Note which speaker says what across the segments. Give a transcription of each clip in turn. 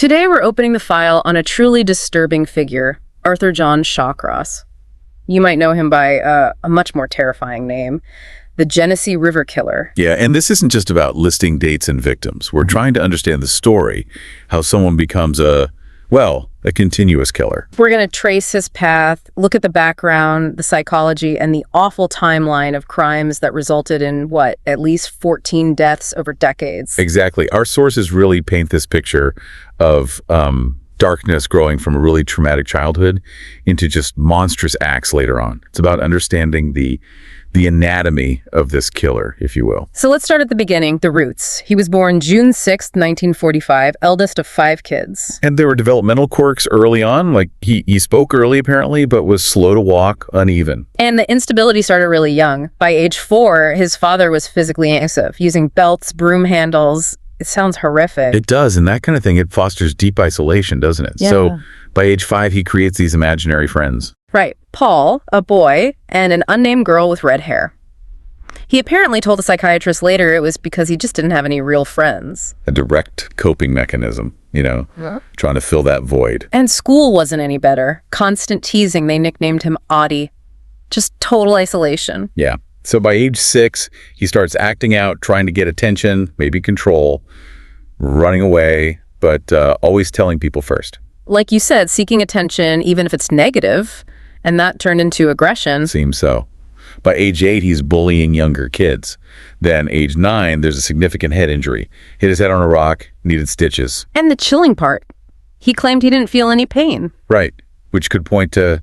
Speaker 1: Today we're opening the file on a truly disturbing figure, Arthur John Shawcross. You might know him by a much more terrifying name, the Genesee River Killer.
Speaker 2: Yeah, and this isn't just about listing dates and victims. We're trying to understand the story, how someone becomes a continuous killer.
Speaker 1: We're going to trace his path, look at the background, the psychology, and the awful timeline of crimes that resulted in, at least 14 deaths over decades.
Speaker 2: Exactly. Our sources really paint this picture of darkness growing from a really traumatic childhood into just monstrous acts later on. It's about understanding the anatomy of this killer, if you will.
Speaker 1: So let's start at the beginning, the roots. He was born June 6th, 1945, eldest of 5 kids.
Speaker 2: And there were developmental quirks early on, like he spoke early apparently, but was slow to walk, uneven.
Speaker 1: And the instability started really young. By age 4, his father was physically aggressive, using belts, broom handles. It sounds horrific.
Speaker 2: It does, and that kind of thing, it fosters deep isolation, doesn't it?
Speaker 1: Yeah.
Speaker 2: So by age 5, he creates these imaginary friends.
Speaker 1: Right. Paul, a boy, and an unnamed girl with red hair. He apparently told a psychiatrist later it was because he just didn't have any real friends.
Speaker 2: A direct coping mechanism, trying to fill that void.
Speaker 1: And school wasn't any better. Constant teasing, they nicknamed him Audie. Just total isolation.
Speaker 2: Yeah. So by age 6, he starts acting out, trying to get attention, maybe control, running away, but always telling people first.
Speaker 1: Like you said, seeking attention, even if it's negative, and that turned into aggression.
Speaker 2: Seems so. By age 8, he's bullying younger kids. Then age 9, there's a significant head injury. Hit his head on a rock, needed stitches.
Speaker 1: And the chilling part, he claimed he didn't feel any pain.
Speaker 2: Right, which could point to,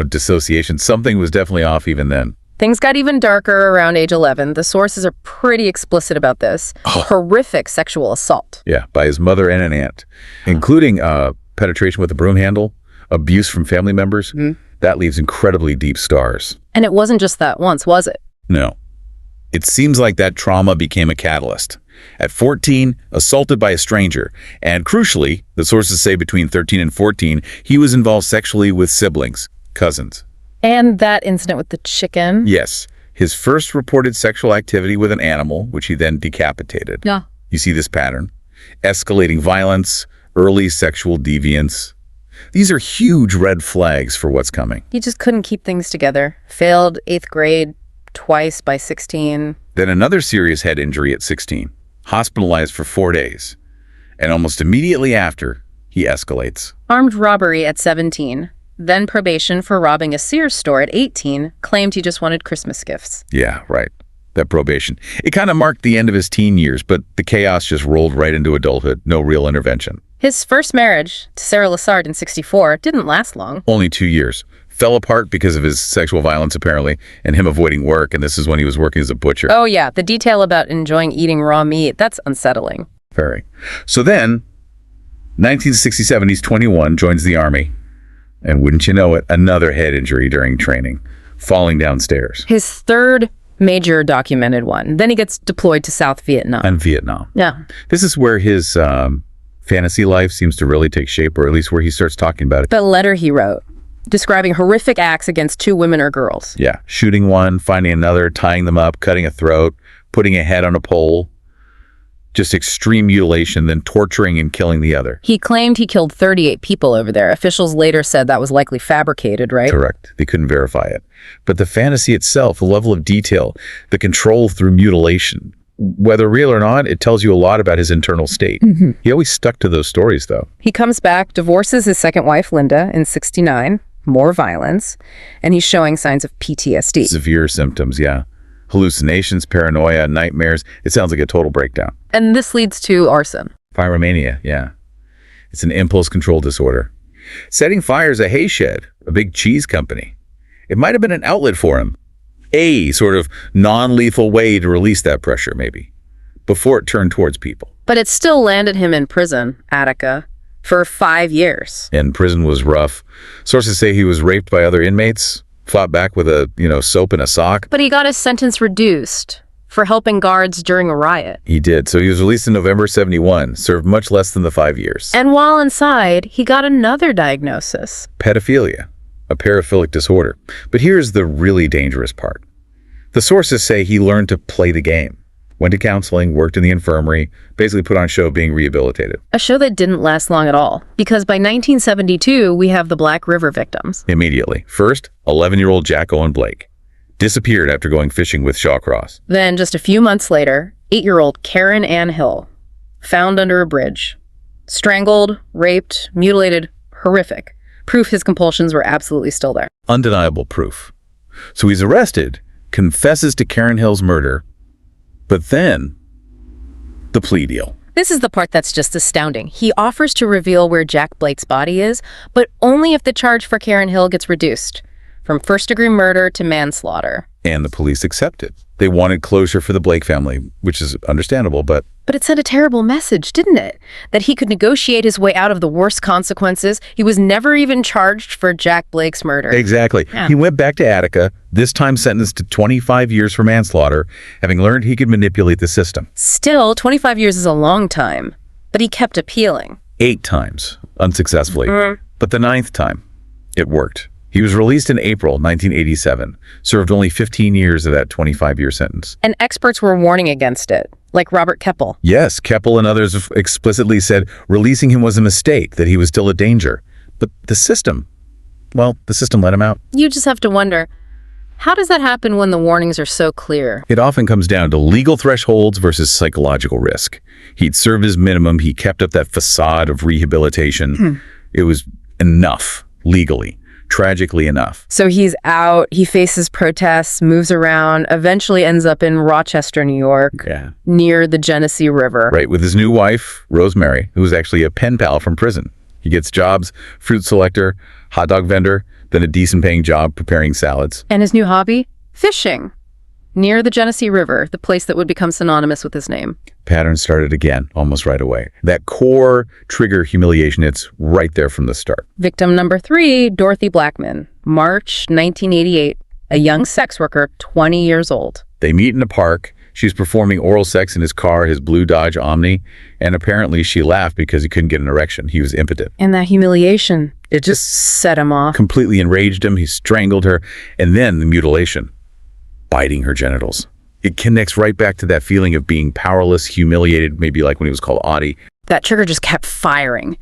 Speaker 2: dissociation. Something was definitely off even then.
Speaker 1: Things got even darker around age 11. The sources are pretty explicit about this. Horrific sexual assault.
Speaker 2: Yeah, by his mother and an aunt, including penetration with a broom handle, abuse from family members. That leaves incredibly deep scars.
Speaker 1: And it wasn't just that once, was it?
Speaker 2: No. It seems like that trauma became a catalyst. At 14, assaulted by a stranger. And crucially, the sources say between 13 and 14, he was involved sexually with siblings, cousins.
Speaker 1: And that incident with the chicken?
Speaker 2: Yes. His first reported sexual activity with an animal, which he then decapitated.
Speaker 1: Yeah.
Speaker 2: You see this pattern? Escalating violence, early sexual deviance. These are huge red flags for what's coming.
Speaker 1: He just couldn't keep things together. Failed 8th grade twice by 16.
Speaker 2: Then another serious head injury at 16. Hospitalized for 4 days. And almost immediately after, he escalates.
Speaker 1: Armed robbery at 17. Then probation for robbing a Sears store at 18. Claimed he just wanted Christmas gifts.
Speaker 2: Yeah, right. That probation. It kind of marked the end of his teen years, but the chaos just rolled right into adulthood. No real intervention.
Speaker 1: His first marriage to Sarah Lassard in 64 didn't last long.
Speaker 2: Only 2 years. Fell apart because of his sexual violence, apparently, and him avoiding work, and this is when he was working as a butcher.
Speaker 1: Oh yeah, the detail about enjoying eating raw meat, that's unsettling.
Speaker 2: Very. So then, 1967, he's 21, joins the Army, and wouldn't you know it, another head injury during training, falling downstairs.
Speaker 1: His third major documented one. Then he gets deployed to South Vietnam.
Speaker 2: And Vietnam.
Speaker 1: Yeah.
Speaker 2: This is where his fantasy life seems to really take shape, or at least where he starts talking about it.
Speaker 1: The letter he wrote, describing horrific acts against 2 women or girls.
Speaker 2: Yeah, shooting one, finding another, tying them up, cutting a throat, putting a head on a pole. Just extreme mutilation, then torturing and killing the other.
Speaker 1: He claimed he killed 38 people over there. Officials later said that was likely fabricated, right?
Speaker 2: Correct. They couldn't verify it. But the fantasy itself, the level of detail, the control through mutilation, whether real or not, it tells you a lot about his internal state. He always stuck to those stories, though.
Speaker 1: He comes back, divorces his second wife, Linda, in 69, more violence, and he's showing signs of PTSD.
Speaker 2: Severe symptoms, yeah. Hallucinations, paranoia, nightmares. It sounds like a total breakdown.
Speaker 1: And this leads to arson.
Speaker 2: Pyromania, yeah. It's an impulse control disorder. Setting fires a hay shed, a big cheese company. It might have been an outlet for him. A sort of non-lethal way to release that pressure, maybe, before it turned towards people.
Speaker 1: But it still landed him in prison, Attica, for 5 years.
Speaker 2: And prison was rough. Sources say he was raped by other inmates, fought back with a, soap and a sock.
Speaker 1: But he got his sentence reduced for helping guards during a riot.
Speaker 2: He did. So he was released in November 71, served much less than the 5 years.
Speaker 1: And while inside, he got another diagnosis.
Speaker 2: Pedophilia, a paraphilic disorder. But here's the really dangerous part. The sources say he learned to play the game. went to counseling, worked in the infirmary, basically put on a show of being rehabilitated.
Speaker 1: A show that didn't last long at all, because by 1972, we have the Black River victims.
Speaker 2: Immediately. First, 11-year-old Jack Owen Blake disappeared after going fishing with Shawcross.
Speaker 1: Then, just a few months later, 8-year-old Karen Ann Hill, found under a bridge. Strangled, raped, mutilated, horrific. Proof his compulsions were absolutely still there.
Speaker 2: Undeniable proof. So he's arrested, confesses to Karen Hill's murder, but then the plea deal.
Speaker 1: This is the part that's just astounding. He offers to reveal where Jack Blake's body is, but only if the charge for Karen Hill gets reduced from first-degree murder to manslaughter.
Speaker 2: And the police accepted. They wanted closure for the Blake family, which is understandable, but
Speaker 1: it sent a terrible message, didn't it? That he could negotiate his way out of the worst consequences. He was never even charged for Jack Blake's murder.
Speaker 2: Exactly. Yeah. He went back to Attica, this time sentenced to 25 years for manslaughter, having learned he could manipulate the system.
Speaker 1: Still, 25 years is a long time, but he kept appealing.
Speaker 2: 8 times, unsuccessfully. But the 9th time, it worked. He was released in April 1987, served only 15 years of that 25-year sentence.
Speaker 1: And experts were warning against it, like Robert Keppel.
Speaker 2: Yes, Keppel and others have explicitly said releasing him was a mistake, that he was still a danger. But the system let him out.
Speaker 1: You just have to wonder, how does that happen when the warnings are so clear?
Speaker 2: It often comes down to legal thresholds versus psychological risk. He'd served his minimum, he kept up that facade of rehabilitation. It was enough, legally. Tragically enough.
Speaker 1: So he's out, he faces protests, moves around, eventually ends up in Rochester, New York, near the Genesee River.
Speaker 2: Right, with his new wife, Rosemary, who was actually a pen pal from prison. He gets jobs, fruit selector, hot dog vendor, then a decent paying job preparing salads.
Speaker 1: And his new hobby? Fishing. Near the Genesee River, the place that would become synonymous with his name.
Speaker 2: Pattern started again, almost right away. That core trigger humiliation, it's right there from the start.
Speaker 1: Victim number 3, Dorothy Blackman, March 1988, a young sex worker, 20 years old.
Speaker 2: They meet in a park. She's performing oral sex in his car, his blue Dodge Omni, and apparently she laughed because he couldn't get an erection. He was impotent.
Speaker 1: And that humiliation, it just set him off.
Speaker 2: Completely enraged him. He strangled her. And then the mutilation. Biting her genitals. It connects right back to that feeling of being powerless, humiliated, maybe like when he was called Audie.
Speaker 1: That trigger just kept firing.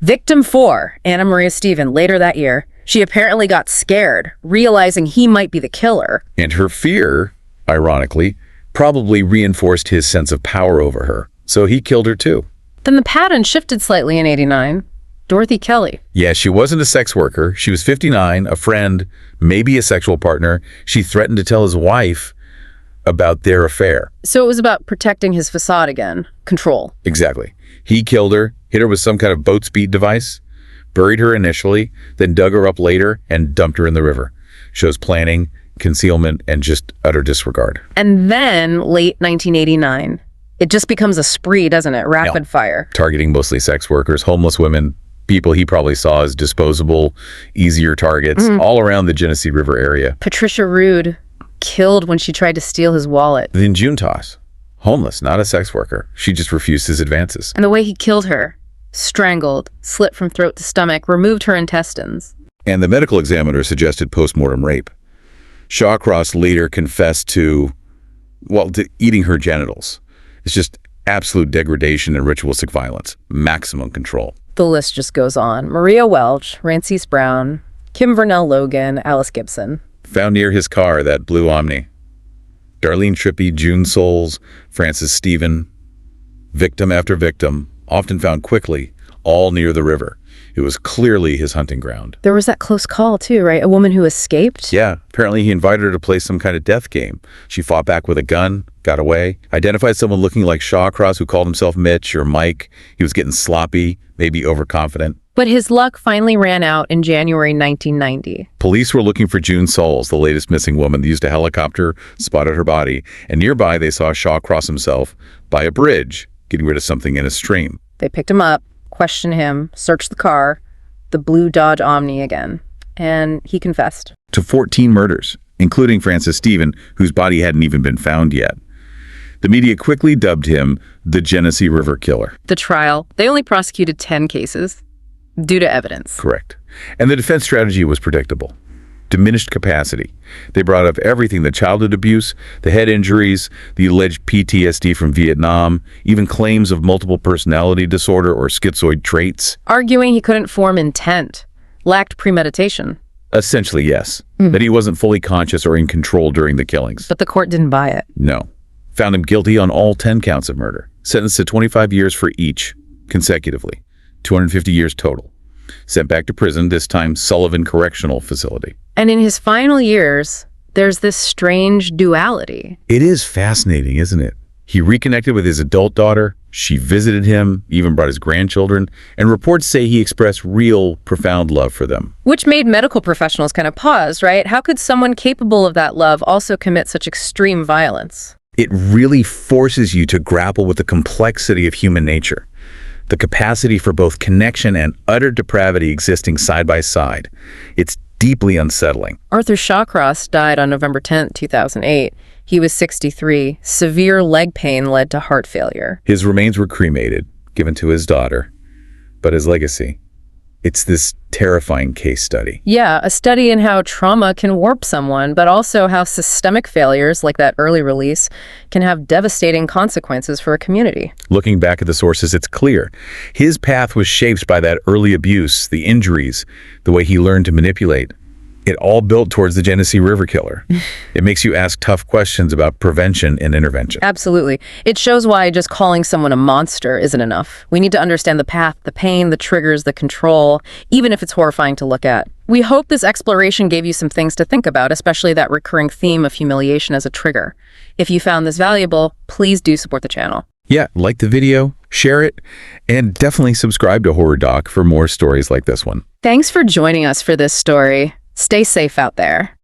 Speaker 1: Victim 4, Anna Maria Stephen, later that year, she apparently got scared, realizing he might be the killer.
Speaker 2: And her fear, ironically, probably reinforced his sense of power over her. So he killed her too.
Speaker 1: Then the pattern shifted slightly in '89. Dorothy Kelly.
Speaker 2: Yeah, she wasn't a sex worker. She was 59, a friend, maybe a sexual partner. She threatened to tell his wife about their affair.
Speaker 1: So it was about protecting his facade again. Control.
Speaker 2: Exactly. He killed her, hit her with some kind of boat speed device, buried her initially, then dug her up later and dumped her in the river. Shows planning, concealment, and just utter disregard.
Speaker 1: And then, late 1989, it just becomes a spree, doesn't it? Rapid fire.
Speaker 2: Targeting mostly sex workers, homeless women, people he probably saw as disposable, easier targets, all around the Genesee River area.
Speaker 1: Patricia Rood, killed when she tried to steal his wallet.
Speaker 2: Then Juntas, homeless, not a sex worker. She just refused his advances.
Speaker 1: And the way he killed her, strangled, slit from throat to stomach, removed her intestines.
Speaker 2: And the medical examiner suggested post-mortem rape. Shawcross later confessed to eating her genitals. It's just absolute degradation and ritualistic violence. Maximum control.
Speaker 1: The list just goes on. Maria Welch, Rancis Brown, Kim Vernell Logan, Alice Gibson.
Speaker 2: Found near his car, that blue Omni. Darlene Trippi, June Souls, Francis Stephen. Victim after victim, often found quickly, all near the river. It was clearly his hunting ground.
Speaker 1: There was that close call too, right? A woman who escaped?
Speaker 2: Yeah, apparently he invited her to play some kind of death game. She fought back with a gun, got away, identified someone looking like Shawcross who called himself Mitch or Mike. He was getting sloppy, maybe overconfident.
Speaker 1: But his luck finally ran out in January 1990.
Speaker 2: Police were looking for June Souls, the latest missing woman. They used a helicopter, spotted her body, and nearby they saw Shawcross himself by a bridge, getting rid of something in a stream.
Speaker 1: They picked him up, questioned him, searched the car, the blue Dodge Omni again, and he confessed.
Speaker 2: To 14 murders, including Francis Stephen, whose body hadn't even been found yet. The media quickly dubbed him the Genesee River Killer.
Speaker 1: The trial, they only prosecuted 10 cases due to evidence.
Speaker 2: Correct. And the defense strategy was predictable. diminished capacity. They brought up everything: the childhood abuse, the head injuries, the alleged PTSD from Vietnam, even claims of multiple personality disorder or schizoid traits.
Speaker 1: Arguing he couldn't form intent, lacked premeditation.
Speaker 2: Essentially, yes. That he wasn't fully conscious or in control during the killings.
Speaker 1: But the court didn't buy it.
Speaker 2: No. Found him guilty on all 10 counts of murder. Sentenced to 25 years for each, consecutively. 250 years total. Sent back to prison, this time Sullivan Correctional Facility.
Speaker 1: And in his final years, there's this strange duality.
Speaker 2: It is fascinating, isn't it? He reconnected with his adult daughter. She visited him, even brought his grandchildren, and reports say he expressed real, profound love for them.
Speaker 1: Which made medical professionals kind of pause, right? How could someone capable of that love also commit such extreme violence?
Speaker 2: It really forces you to grapple with the complexity of human nature. The capacity for both connection and utter depravity existing side by side. It's deeply unsettling.
Speaker 1: Arthur Shawcross died on November 10, 2008. He was 63. Severe leg pain led to heart failure.
Speaker 2: His remains were cremated, given to his daughter. But his legacy, it's this terrifying case study.
Speaker 1: Yeah, a study in how trauma can warp someone, but also how systemic failures, like that early release, can have devastating consequences for a community.
Speaker 2: Looking back at the sources, it's clear. His path was shaped by that early abuse, the injuries, the way he learned to manipulate. It all built towards the Genesee River killer. It makes you ask tough questions about prevention and intervention.
Speaker 1: Absolutely. It shows why just calling someone a monster isn't enough. We need to understand the path, the pain, the triggers, the control, even if it's horrifying to look at. We hope this exploration gave you some things to think about, especially that recurring theme of humiliation as a trigger. If you found this valuable, please do support the channel.
Speaker 2: Yeah, like the video, share it, and definitely subscribe to Horror Doc for more stories like this one.
Speaker 1: Thanks for joining us for this story. Stay safe out there.